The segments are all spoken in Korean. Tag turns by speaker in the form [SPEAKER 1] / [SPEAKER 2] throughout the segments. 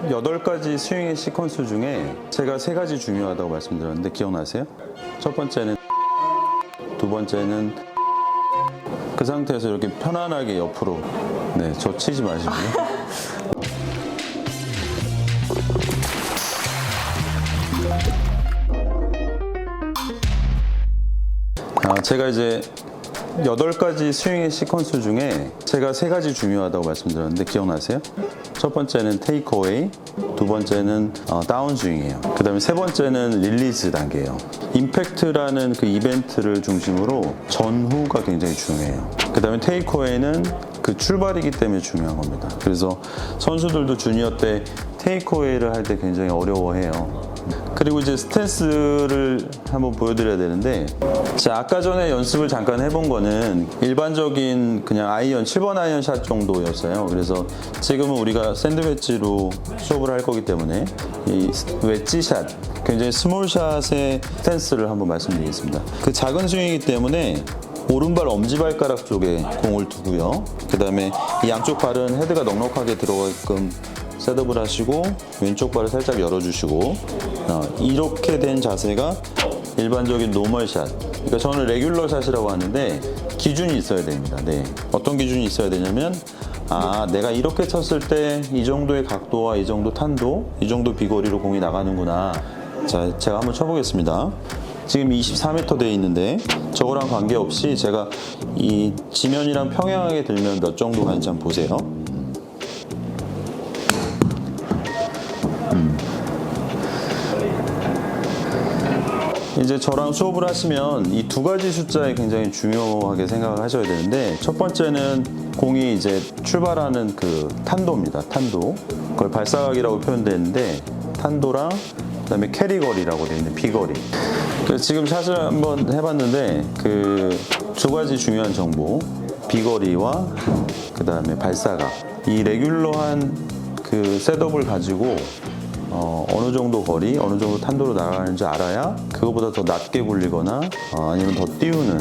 [SPEAKER 1] 8가지 스윙의 시퀀스 중에 제가 3가지 중요하다고 말씀드렸는데 기억나세요? 첫 번째는, 두 번째는 그 상태에서 이렇게 편안하게 옆으로, 네, 저 치지 마시고요. 제가 이제 8가지 스윙의 시퀀스 중에 제가 3가지 중요하다고 말씀드렸는데 기억나세요? 첫 번째는 테이크어웨이, 두 번째는 다운 스윙이에요. 그 다음에 세 번째는 릴리즈 단계예요. 임팩트라는 그 이벤트를 중심으로 전후가 굉장히 중요해요. 그 다음에 테이크어웨이는 그 출발이기 때문에 중요한 겁니다. 그래서 선수들도 주니어 때 테이크어웨이를 할 때 굉장히 어려워해요. 그리고 이제 스탠스를 한번 보여드려야 되는데, 자, 아까 전에 연습을 잠깐 해본 거는 일반적인 그냥 아이언, 7번 아이언 샷 정도였어요. 그래서 지금은 우리가 샌드웨지로 수업을 할 거기 때문에 이 웨지 샷, 굉장히 스몰 샷의 스탠스를 한번 말씀드리겠습니다. 그 작은 스윙이기 때문에 오른발 엄지발가락 쪽에 공을 두고요. 그 다음에 이 양쪽 발은 헤드가 넉넉하게 들어가게끔 셋업을 하시고 왼쪽 발을 살짝 열어주시고, 이렇게 된 자세가 일반적인 노멀 샷, 그러니까 저는 레귤러 샷이라고 하는데 기준이 있어야 됩니다. 네. 어떤 기준이 있어야 되냐면, 내가 이렇게 쳤을 때 이 정도의 각도와 이 정도 탄도, 이 정도 비거리로 공이 나가는구나. 자, 제가 한번 쳐보겠습니다. 지금 24m 돼 있는데 저거랑 관계없이 제가 이 지면이랑 평행하게 들면 몇 정도 가는지 한번 보세요. 이제 저랑 수업을 하시면 이 2가지 숫자에 굉장히 중요하게 생각을 하셔야 되는데, 첫 번째는 공이 이제 출발하는 그 탄도입니다. 탄도. 그걸 발사각이라고 표현되는데, 탄도랑 그다음에 캐리거리라고 되어 있는 비거리. 그래서 지금 샷을 한번 해봤는데 그 2가지 중요한 정보, 비거리와 그다음에 발사각. 이 레귤러한 그 셋업을 가지고 어느 정도 거리, 어느 정도 탄도로 나가는지 알아야 그거보다 더 낮게 굴리거나 아니면 더 띄우는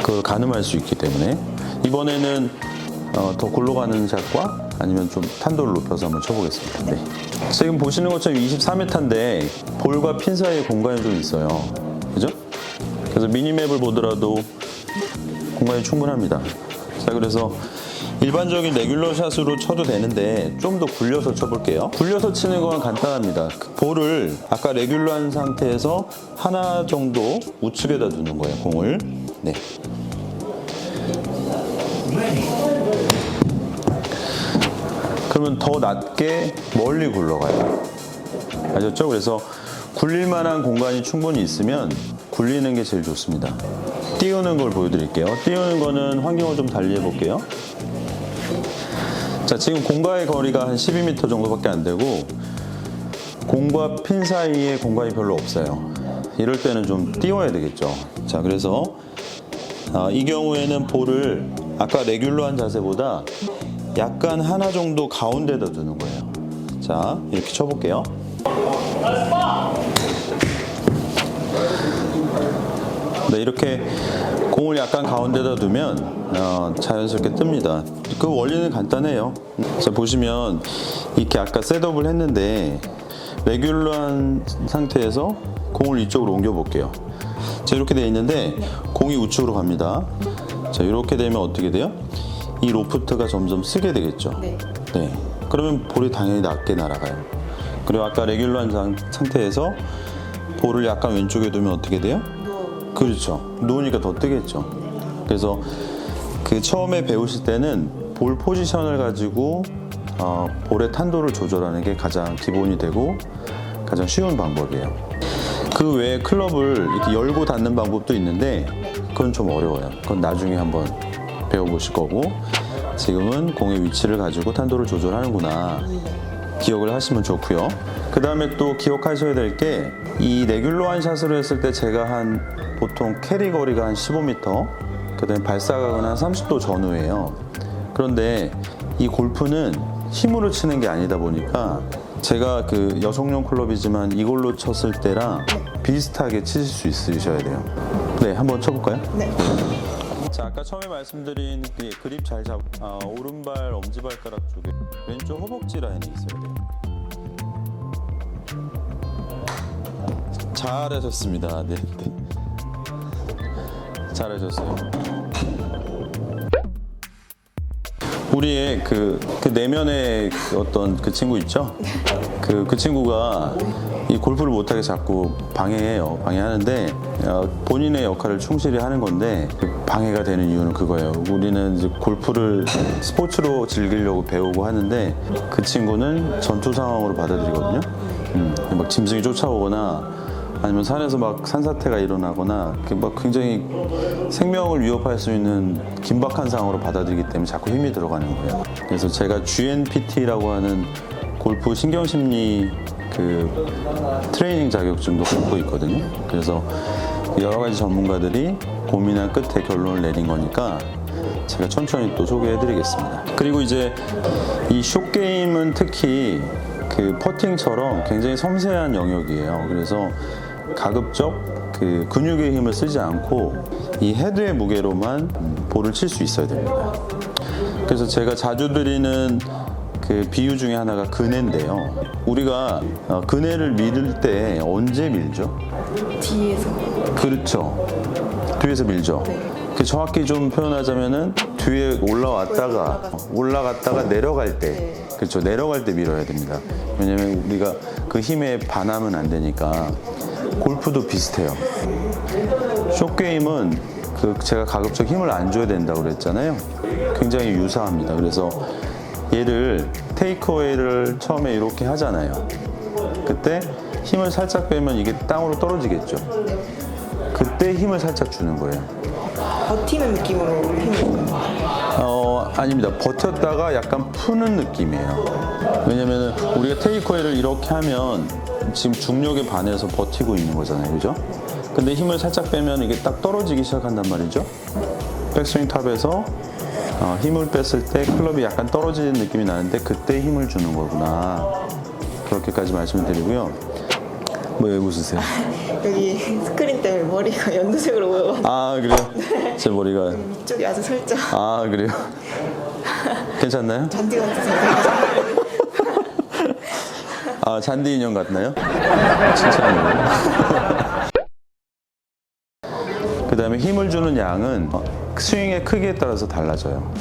[SPEAKER 1] 그걸 가늠할 수 있기 때문에, 이번에는 더 굴러가는 샷과 아니면 좀 탄도를 높여서 한번 쳐보겠습니다. 네. 지금 보시는 것처럼 24m인데 볼과 핀 사이에 공간이 좀 있어요. 그죠? 그래서 미니맵을 보더라도 공간이 충분합니다. 자, 그래서 일반적인 레귤러 샷으로 쳐도 되는데 좀 더 굴려서 쳐볼게요. 굴려서 치는 건 간단합니다. 그 볼을 아까 레귤러한 상태에서 하나 정도 우측에다 두는 거예요, 공을. 네. 그러면 더 낮게 멀리 굴러가요. 아셨죠? 그래서 굴릴 만한 공간이 충분히 있으면 굴리는 게 제일 좋습니다. 띄우는 걸 보여드릴게요. 띄우는 거는 환경을 좀 달리 해볼게요. 자, 지금 공과의 거리가 한 12m 정도밖에 안 되고 공과 핀 사이에 공간이 별로 없어요. 이럴 때는 좀 띄워야 되겠죠. 자, 그래서 이 경우에는 볼을 아까 레귤러한 자세보다 약간 하나 정도 가운데다 두는 거예요. 자, 이렇게 쳐볼게요. 네, 이렇게 공을 약간 가운데다 두면 자연스럽게 뜹니다. 그 원리는 간단해요. 자, 보시면 이렇게 아까 셋업을 했는데 레귤러한 상태에서 공을 이쪽으로 옮겨 볼게요. 자, 이렇게 되어 있는데 공이 우측으로 갑니다. 자, 이렇게 되면 어떻게 돼요? 이 로프트가 점점 쓰게 되겠죠. 네. 네. 그러면 볼이 당연히 낮게 날아가요. 그리고 아까 레귤러한 상태에서 볼을 약간 왼쪽에 두면 어떻게 돼요? 그렇죠. 누우니까 더 뜨겠죠. 그래서 그 처음에 배우실 때는 볼 포지션을 가지고 볼의 탄도를 조절하는 게 가장 기본이 되고 가장 쉬운 방법이에요. 그 외에 클럽을 이렇게 열고 닫는 방법도 있는데 그건 좀 어려워요. 그건 나중에 한번 배워보실 거고, 지금은 공의 위치를 가지고 탄도를 조절하는구나 기억을 하시면 좋고요. 그 다음에 또 기억하셔야 될 게, 이 레귤러한 샷으로 했을 때 제가 한 보통 캐리 거리가 한 15m, 그 다음에 발사각은 한 30도 전후예요. 그런데 이 골프는 힘으로 치는 게 아니다 보니까 제가 그 여성용 클럽이지만 이걸로 쳤을 때랑 비슷하게 치실 수 있으셔야 돼요. 네, 한번 쳐볼까요? 네. 자, 아까 처음에 말씀드린 그립 잘 잡고 오른발 엄지발가락 쪽에 왼쪽 허벅지 라인에 있어야 돼요. 잘하셨습니다. 네. 잘하셨어요. 우리의 그 내면의 어떤 그 친구 있죠? 그 친구가 이 골프를 못하게 자꾸 방해해요. 방해하는데 본인의 역할을 충실히 하는 건데 방해가 되는 이유는 그거예요. 우리는 이제 골프를 스포츠로 즐기려고 배우고 하는데 그 친구는 전투 상황으로 받아들이거든요. 막 짐승이 쫓아오거나 아니면 산에서 막 산사태가 일어나거나 막 굉장히 생명을 위협할 수 있는 긴박한 상황으로 받아들이기 때문에 자꾸 힘이 들어가는 거예요. 그래서 제가 GNPT라고 하는 골프 신경심리 그 트레이닝 자격증도 갖고 있거든요. 그래서 여러 가지 전문가들이 고민한 끝에 결론을 내린 거니까 제가 천천히 또 소개해드리겠습니다. 그리고 이제 이 숏게임은 특히 그 퍼팅처럼 굉장히 섬세한 영역이에요. 그래서 가급적 그 근육의 힘을 쓰지 않고 이 헤드의 무게로만 볼을 칠 수 있어야 됩니다. 그래서 제가 자주 드리는 그 비유 중에 하나가 그네인데요. 우리가 그네를 밀을 때 언제 밀죠?
[SPEAKER 2] 뒤에서.
[SPEAKER 1] 그렇죠. 뒤에서 밀죠. 그 정확히 좀 표현하자면은 뒤에 올라갔다가 내려갈 때, 그렇죠. 내려갈 때 밀어야 됩니다. 왜냐면 우리가 그 힘에 반하면 안 되니까. 골프도 비슷해요. 숏게임은 제가 가급적 힘을 안 줘야 된다고 그랬잖아요. 굉장히 유사합니다. 그래서 얘를 테이크어웨이를 처음에 이렇게 하잖아요. 그때 힘을 살짝 빼면 이게 땅으로 떨어지겠죠. 그때 힘을 살짝 주는 거예요.
[SPEAKER 2] 버티는 느낌으로 힘을 주는 거예요?
[SPEAKER 1] 아닙니다. 버텼다가 약간 푸는 느낌이에요. 왜냐면 우리가 테이크어웨이를 이렇게 하면 지금 중력에 반해서 버티고 있는 거잖아요. 그죠? 근데 힘을 살짝 빼면 이게 딱 떨어지기 시작한단 말이죠. 백스윙 탑에서 힘을 뺐을 때 클럽이 약간 떨어지는 느낌이 나는데 그때 힘을 주는 거구나. 그렇게까지 말씀을 드리고요. 뭐 왜 웃으세요?
[SPEAKER 2] 여기 스크린 때문에 머리가 연두색으로 보여가지고.
[SPEAKER 1] 아, 그래요? 제 머리가.
[SPEAKER 2] 이쪽이 아주 살짝
[SPEAKER 1] 아, 그래요? 괜찮나요?
[SPEAKER 2] 잔디 같아서.
[SPEAKER 1] 아, 잔디 인형 같나요? 칭찬으로. 그 다음에 힘을 주는 양은 스윙의 크기에 따라서 달라져요.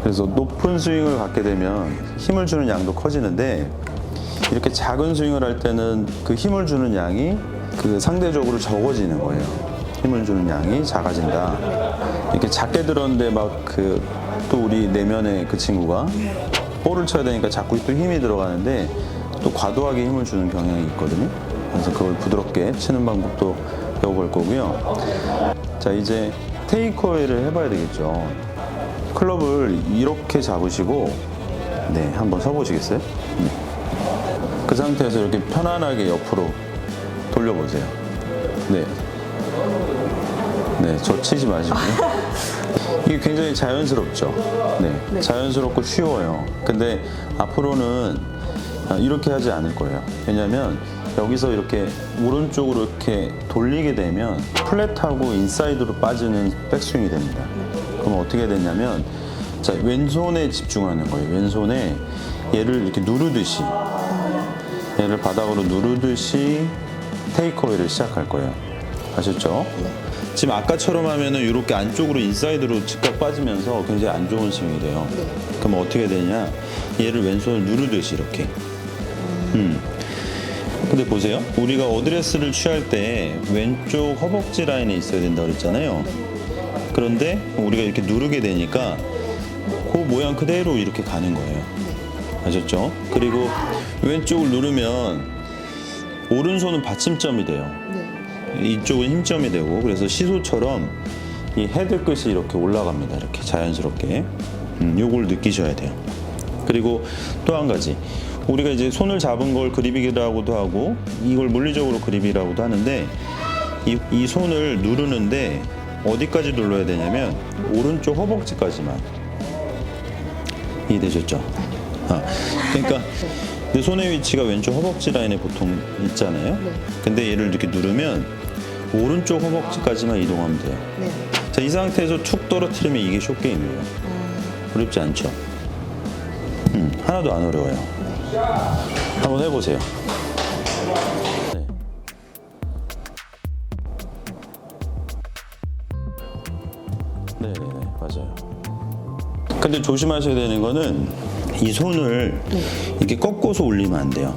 [SPEAKER 1] 그래서 높은 스윙을 갖게 되면 힘을 주는 양도 커지는데 이렇게 작은 스윙을 할 때는 그 힘을 주는 양이 그 상대적으로 적어지는 거예요. 힘을 주는 양이 작아진다. 이렇게 작게 들었는데 막 또 우리 내면의 그 친구가 볼을 쳐야 되니까 자꾸 또 힘이 들어가는데 또 과도하게 힘을 주는 경향이 있거든요. 그래서 그걸 부드럽게 치는 방법도 배워볼 거고요. 자, 이제 테이크어웨이를 해봐야 되겠죠. 클럽을 이렇게 잡으시고 네, 한번 서보시겠어요? 네. 그 상태에서 이렇게 편안하게 옆으로 돌려보세요. 네. 네, 저 치지 마시고요. 이게 굉장히 자연스럽죠. 네. 자연스럽고 쉬워요. 근데 앞으로는 이렇게 하지 않을 거예요. 왜냐면 여기서 이렇게 오른쪽으로 이렇게 돌리게 되면 플랫하고 인사이드로 빠지는 백스윙이 됩니다. 그럼 어떻게 되냐면 자, 왼손에 집중하는 거예요. 왼손에 얘를 이렇게 누르듯이 얘를 바닥으로 누르듯이 테이크어웨이를 시작할 거예요. 아셨죠? 지금 아까처럼 하면은 이렇게 안쪽으로 인사이드로 즉각 빠지면서 굉장히 안 좋은 스윙이 돼요. 그럼 어떻게 되냐? 얘를 왼손을 누르듯이 이렇게. 근데 보세요. 우리가 어드레스를 취할 때 왼쪽 허벅지 라인에 있어야 된다고 그랬잖아요. 그런데 우리가 이렇게 누르게 되니까 그 모양 그대로 이렇게 가는 거예요. 아셨죠? 그리고 왼쪽을 누르면 오른손은 받침점이 돼요. 이쪽은 힘점이 되고 그래서 시소처럼 이 헤드 끝이 이렇게 올라갑니다. 이렇게 자연스럽게. 요걸 느끼셔야 돼요. 그리고 또 한 가지. 우리가 이제 손을 잡은 걸 그립이라고도 하고 이걸 물리적으로 그립이라고도 하는데 이 손을 누르는데 어디까지 눌러야 되냐면 오른쪽 허벅지까지만. 이해되셨죠? 그러니까 내 손의 위치가 왼쪽 허벅지 라인에 보통 있잖아요. 근데 얘를 이렇게 누르면 오른쪽 허벅지까지만 이동하면 돼요. 자, 이 상태에서 툭 떨어뜨리면 이게 숏게임이에요. 어렵지 않죠? 하나도 안 어려워요. 한번 해보세요. 네. 근데 조심하셔야 되는 거는 이 손을 이렇게 꺾어서 올리면 안 돼요.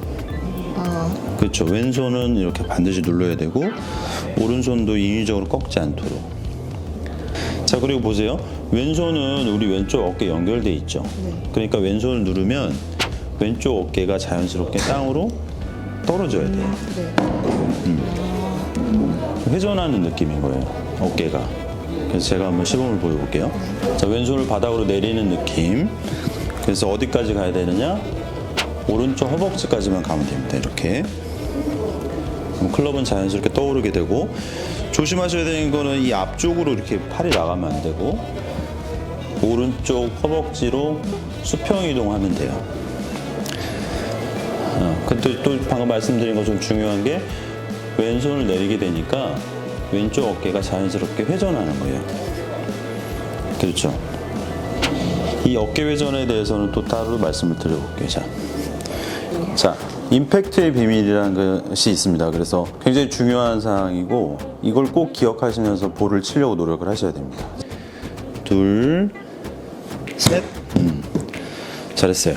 [SPEAKER 1] 그렇죠. 왼손은 이렇게 반드시 눌러야 되고 오른손도 인위적으로 꺾지 않도록. 자, 그리고 보세요. 왼손은 우리 왼쪽 어깨 연결돼 있죠. 그러니까 왼손을 누르면 왼쪽 어깨가 자연스럽게 땅으로 떨어져야 돼요. 회전하는 느낌인 거예요, 어깨가. 그래서 제가 한번 시범을 보여볼게요. 자, 왼손을 바닥으로 내리는 느낌. 그래서 어디까지 가야 되느냐? 오른쪽 허벅지까지만 가면 됩니다. 이렇게. 그럼 클럽은 자연스럽게 떠오르게 되고, 조심하셔야 되는 거는 이 앞쪽으로 이렇게 팔이 나가면 안 되고, 오른쪽 허벅지로 수평 이동하면 돼요. 근데 또 방금 말씀드린 것처럼 중요한 게 왼손을 내리게 되니까 왼쪽 어깨가 자연스럽게 회전하는 거예요. 그렇죠. 이 어깨 회전에 대해서는 또 따로 말씀을 드려볼게요. 자, 임팩트의 비밀이라는 것이 있습니다. 그래서 굉장히 중요한 사항이고 이걸 꼭 기억하시면서 볼을 치려고 노력을 하셔야 됩니다. 둘, 셋. 잘했어요.